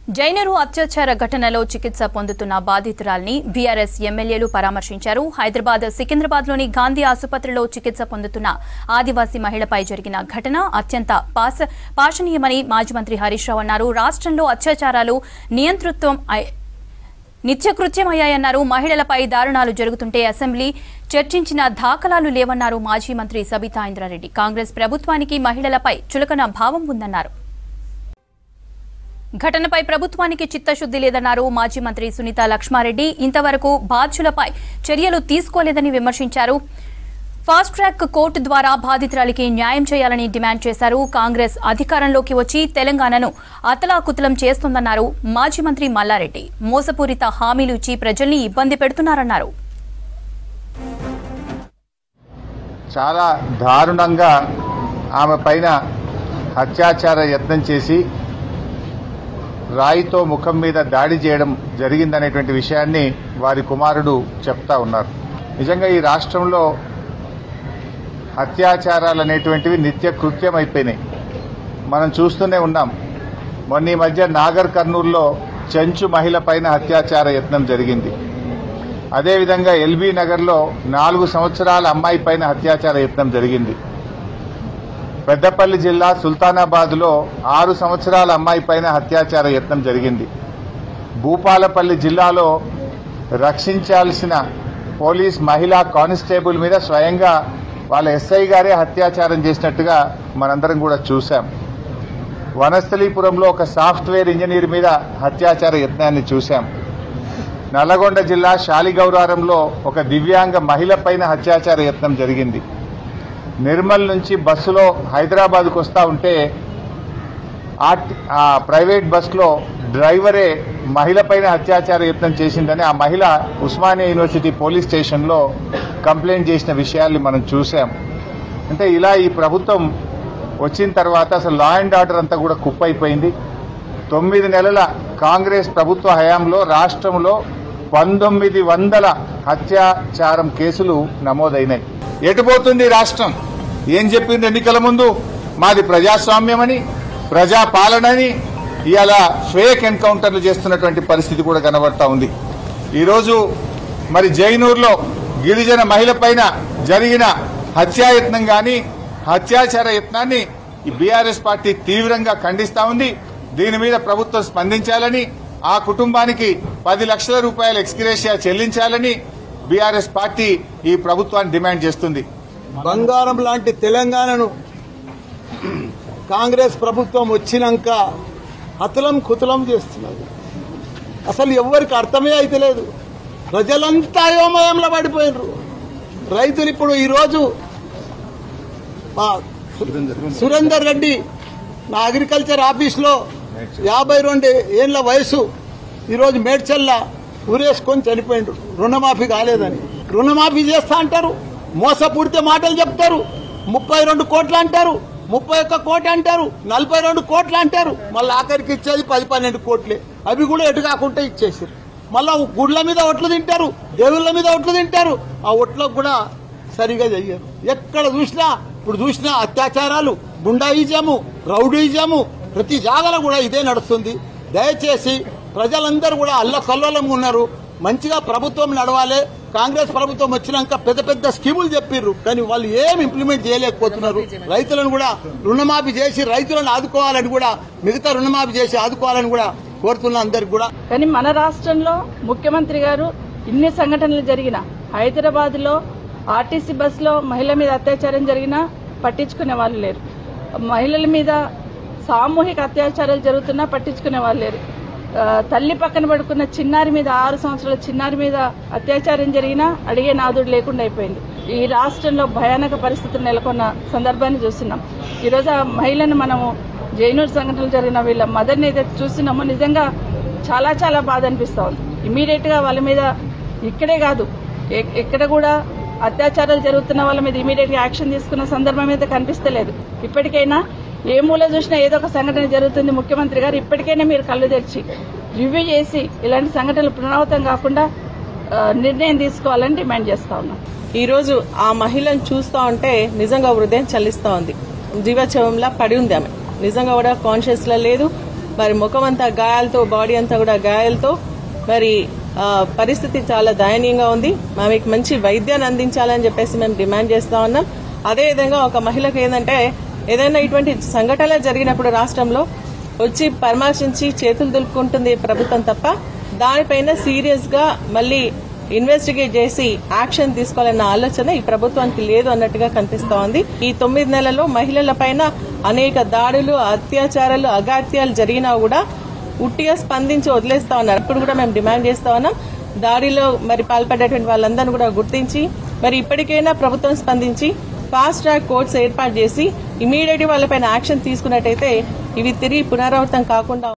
జైనరు అత్యాచార ఘటనలో చికిత్స పొందుతున్న బాధితురాల్ని బీఆర్ఎస్ ఎమ్మెల్యేలు పరామర్శించారు. హైదరాబాద్ సికింద్రాబాద్లోని గాంధీ ఆసుపత్రిలో చికిత్స పొందుతున్న ఆదివాసీ మహిళపై జరిగిన ఘటన అత్యంత పాశనీయమని మాజీ మంత్రి హరీష్ రావు అన్నారు. రాష్ట్రంలో అత్యాచారాలు నిత్యకృత్యమయ్యాయన్నారు. మహిళలపై దారుణాలు జరుగుతుంటే అసెంబ్లీ చర్చించిన దాఖలాలు లేవన్నారు మాజీ మంత్రి సబితా ఇంద్రారెడ్డి. కాంగ్రెస్ ప్రభుత్వానికి మహిళలపై చులకన భావం ఉందన్నారు. ఘటనపై ప్రభుత్వానికి చిత్తశుద్ది లేదన్నారు మాజీ మంత్రి సునీత లక్ష్మారెడ్డి. ఇంతవరకు బాధ్యులపై చర్యలు తీసుకోలేదని విమర్శించారు. ఫాస్ట్ ట్రాక్ కోర్టు ద్వారా బాధితురాలికి న్యాయం చేయాలని డిమాండ్ చేశారు. కాంగ్రెస్ అధికారంలోకి వచ్చి తెలంగాణను అతలాకుతలం చేస్తోందన్నారు మాజీ మంత్రి మల్లారెడ్డి. మోసపూరిత హామీలు ఇచ్చి ప్రజల్ని ఇబ్బంది పెడుతున్నారన్నారు. చాలా దారుణంగా ఆమె పైన అత్యాచార యత్నం చేసి రాయితో ముఖం మీద దాడి చేయడం జరిగిందనేటువంటి విషయాన్ని వారి కుమారుడు చెప్తా ఉన్నారు. నిజంగా ఈ రాష్ట్రంలో అత్యాచారాలు అనేటువంటివి నిత్య కృత్యం అయిపోయినాయి. మనం చూస్తూనే ఉన్నాం. మొన్న ఈ మధ్య నాగర్ కర్నూల్లో చెంచు మహిళ పైన అత్యాచార యత్నం జరిగింది. అదేవిధంగా ఎల్బీ నగర్లో 4 సంవత్సరాల అమ్మాయి పైన అత్యాచార యత్నం జరిగింది. పెద్దపల్లి జిల్లా సుల్తానాబాద్లో 6 సంవత్సరాల అమ్మాయి పైన అత్యాచార యత్నం జరిగింది. భూపాలపల్లి జిల్లాలో రక్షించాల్సిన పోలీస్ మహిళా కానిస్టేబుల్ మీద స్వయంగా వాళ్ళ ఎస్ఐ గారే అత్యాచారం చేసినట్టుగా మనందరం కూడా చూశాం. వనస్థలీపురంలో ఒక సాఫ్ట్వేర్ ఇంజనీర్ మీద అత్యాచార యత్నాన్ని చూశాం. నల్లగొండ జిల్లా శాలిగౌరారంలో ఒక దివ్యాంగ మహిళ పైన అత్యాచార యత్నం జరిగింది. నిర్మల్ నుంచి బస్సులో హైదరాబాద్కు వస్తూ ఉంటే ఆ ప్రైవేట్ బస్సులో డ్రైవరే మహిళ పైన అత్యాచార యత్నం చేసిందని ఆ మహిళ ఉస్మానియా యూనివర్సిటీ పోలీస్ స్టేషన్లో కంప్లైంట్ చేసిన విషయాల్ని మనం చూసాం. అంటే ఇలా ఈ ప్రభుత్వం వచ్చిన తర్వాత అసలు లా అండ్ ఆర్డర్ అంతా కూడా కుప్పైపోయింది. 9 నెలల కాంగ్రెస్ ప్రభుత్వ హయాంలో రాష్ట్రంలో 1900 అత్యాచారం కేసులు నమోదైనాయి. ఎటుపోతుంది రాష్ట్రం? ఏం చెప్పింది ఎన్నికల ముందు? మాది ప్రజాస్వామ్యమని, ప్రజాపాలనని. ఇవాళ ఫేక్ ఎన్కౌంటర్లు చేస్తున్నటువంటి పరిస్థితి కూడా కనబడతా ఉంది. ఈరోజు మరి జైనూర్లో గిరిజన మహిళ పైన జరిగిన హత్యాయత్నం గాని అత్యాచార యత్నాన్ని ఈ బీఆర్ఎస్ పార్టీ తీవ్రంగా ఖండిస్తా ఉంది. దీని మీద ప్రభుత్వం స్పందించాలని, ఆ కుటుంబానికి 10 లక్షల రూపాయల ఎక్స్గ్రేషియా చెల్లించాలని బీఆర్ఎస్ పార్టీ ఈ ప్రభుత్వాన్ని డిమాండ్ చేస్తుంది. బంగారం లాంటి తెలంగాణను కాంగ్రెస్ ప్రభుత్వం వచ్చినాక అతలం కుతలం చేస్తున్నారు. అసలు ఎవరికి అర్థమే అయితలేదు. ప్రజలంతా అయోమయంలో పడిపోయినారు. రైతులు ఇప్పుడు ఈరోజు సురేందర్ రెడ్డి నా అగ్రికల్చర్ ఆఫీస్లో 52 ఏళ్ల వయసు ఈరోజు మేడ్చల్ల ఊరేసుకొని చనిపోయిండ్రు. రుణమాఫీ కాలేదని. రుణమాఫీ చేస్తా అంటారు, మోసపూడితే మాటలు చెప్తారు. 32 కోట్లు అంటారు, 31 కోటి అంటారు, 42 కోట్లు అంటారు. మళ్ళీ ఆఖరికి ఇచ్చేది 10-12 కోట్లే. అవి కూడా ఎటు కాకుండా ఇచ్చేసారు. మళ్ళా గుడ్ల మీద ఒట్లు తింటారు, దేవుళ్ళ మీద ఒట్లు తింటారు. ఆ ఒట్లకు కూడా సరిగా చెయ్యరు. ఎక్కడ చూసినా ఇప్పుడు చూసినా అత్యాచారాలు, గుండాయిజము, రౌడీజము, ప్రతి జాగాలో కూడా ఇదే నడుస్తుంది. దయచేసి ప్రజలందరూ కూడా అల్లకల్లోలంగా ఉన్నారు. మంచిగా ప్రభుత్వం నడవాలి. కాంగ్రెస్ ప్రభుత్వం వచ్చినాక పెద్ద పెద్ద స్కీములు చెప్పిర్రు, కానీ వాళ్ళు ఏం ఇంప్లిమెంట్ చేయలేకపోతున్నారు. రైతులను కూడా రుణమాఫీ చేసి రైతులను ఆదుకోవాలని కూడా, మిగతా రుణమాఫీ చేసి ఆదుకోవాలని కూడా కోరుతున్నా అందరికి కూడా. కానీ మన రాష్ట్రంలో ముఖ్యమంత్రి గారు ఇన్ని సంఘటనలు జరిగిన, హైదరాబాద్ లో ఆర్టీసీ బస్సులో మహిళ మీద అత్యాచారం జరిగినా పట్టించుకునే వాళ్ళు లేరు. మహిళల మీద సామూహిక అత్యాచారాలు జరుగుతున్నా పట్టించుకునే వాళ్ళు లేరు. తల్లి పక్కన పడుకున్న చిన్నారి మీద, 6 సంవత్సరాల చిన్నారి మీద అత్యాచారం జరిగినా అడిగే నాదుడు లేకుండా అయిపోయింది. ఈ రాష్ట్రంలో భయానక పరిస్థితులు నెలకొన్న సందర్భాన్ని చూస్తున్నాం. ఈరోజు ఆ మహిళను మనము జైనూర్ సంఘటనలు జరిగిన వీళ్ళ మదర్ని ఏదైతే చూస్తున్నామో నిజంగా చాలా చాలా బాధ అనిపిస్తా ఉంది. ఇమీడియట్ గా వాళ్ళ మీద ఇక్కడే కాదు ఎక్కడ కూడా అత్యాచారాలు జరుగుతున్న వాళ్ళ మీద ఇమీడియట్ గా యాక్షన్ తీసుకున్న సందర్భం అయితే కనిపిస్తలేదు. ఇప్పటికైనా ఏ మూల చూసినా ఏదో ఒక సంఘటన జరుగుతుంది. ముఖ్యమంత్రి గారు ఇప్పటికైనా మీరు కళ్ళు తెరిచి రివ్యూ చేసి ఇలాంటి సంఘటనలు పునరావృతం కాకుండా నిర్ణయం తీసుకోవాలని డిమాండ్ చేస్తా ఉన్నాం. ఈ రోజు ఆ మహిళను చూస్తా ఉంటే నిజంగా హృదయం చల్లిస్తా ఉంది. జీవోత్సవంలా పడి ఉంది ఆమె. నిజంగా కూడా కాన్షియస్ లా లేదు. మరి ముఖం అంతా గాయాలతో, బాడీ అంతా కూడా గాయాలతో, మరి పరిస్థితి చాలా దయనీయంగా ఉంది. ఆమెకు మంచి వైద్యాన్ని అందించాలని చెప్పేసి మేము డిమాండ్ చేస్తా ఉన్నాం. అదేవిధంగా ఒక మహిళకు ఏంటంటే ఏదైనా ఇటువంటి సంఘటనలు జరిగినప్పుడు రాష్ట్రంలో వచ్చి పరామర్శించి చేతులు దులుపుకుంటుంది ప్రభుత్వం తప్ప దానిపైన సీరియస్ గా మళ్ళీ ఇన్వెస్టిగేట్ చేసి యాక్షన్ తీసుకోవాలన్న ఆలోచన ఈ ప్రభుత్వానికి లేదు అన్నట్టుగా కనిపిస్తా ఉంది. ఈ 9 నెలల్లో మహిళల పైన అనేక దాడులు, అత్యాచారాలు, అఘాత్యాలు జరిగినా కూడా ఉట్టిగా స్పందించి వదిలేస్తా ఉన్నారు. ఇప్పుడు కూడా మేము డిమాండ్ చేస్తా ఉన్నాం, దాడిలో మరి పాల్పడేటువంటి వాళ్ళందరినీ కూడా గుర్తించి మరి ఇప్పటికైనా ప్రభుత్వం స్పందించి ఫాస్ట్ ట్రాక్ కోర్ట్స్ ఏర్పాటు చేసి ఇమీడియట్ వాళ్ళపైన యాక్షన్ తీసుకున్నట్టయితే ఇవి తిరిగి పునరావృతం కాకుండా